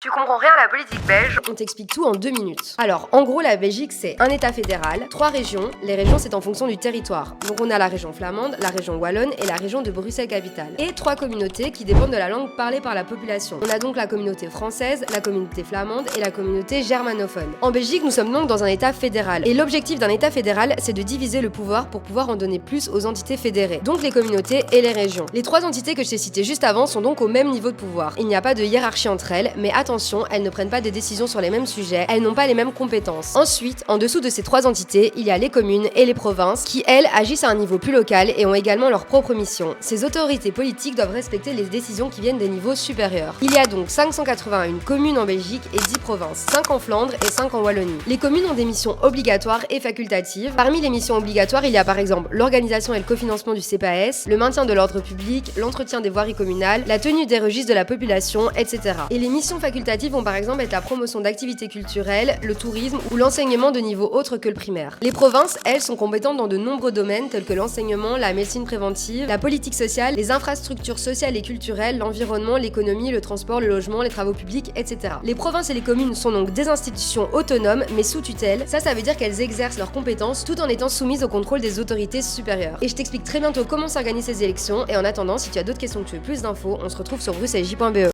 Tu comprends rien à la politique belge? On t'explique tout en 2 minutes. Alors, en gros, la Belgique, c'est un état fédéral, 3 régions. Les régions, c'est en fonction du territoire. Donc on a la région flamande, la région wallonne et la région de Bruxelles-Capitale. Et 3 communautés qui dépendent de la langue parlée par la population. On a donc la communauté française, la communauté flamande et la communauté germanophone. En Belgique, nous sommes donc dans un état fédéral. Et l'objectif d'un état fédéral, c'est de diviser le pouvoir pour pouvoir en donner plus aux entités fédérées. Donc les communautés et les régions. Les 3 entités que je t'ai citées juste avant sont donc au même niveau de pouvoir. Il n'y a pas de hiérarchie entre elles, mais attention, elles ne prennent pas des décisions sur les mêmes sujets, elles n'ont pas les mêmes compétences. Ensuite, en dessous de ces 3 entités, il y a les communes et les provinces qui, elles, agissent à un niveau plus local et ont également leur propre mission. Ces autorités politiques doivent respecter les décisions qui viennent des niveaux supérieurs. Il y a donc 581 communes en Belgique et 10 provinces, 5 en Flandre et 5 en Wallonie. Les communes ont des missions obligatoires et facultatives. Parmi les missions obligatoires, il y a par exemple l'organisation et le cofinancement du CPAS, le maintien de l'ordre public, l'entretien des voiries communales, la tenue des registres de la population, etc. Et les missions facultatives vont par exemple être la promotion d'activités culturelles, le tourisme ou l'enseignement de niveau autre que le primaire. Les provinces, elles, sont compétentes dans de nombreux domaines tels que l'enseignement, la médecine préventive, la politique sociale, les infrastructures sociales et culturelles, l'environnement, l'économie, le transport, le logement, les travaux publics, etc. Les provinces et les communes sont donc des institutions autonomes mais sous tutelle. Ça veut dire qu'elles exercent leurs compétences tout en étant soumises au contrôle des autorités supérieures. Et je t'explique très bientôt comment s'organisent ces élections et en attendant, si tu as d'autres questions ou que tu veux plus d'infos, on se retrouve sur bruxelles.j.be.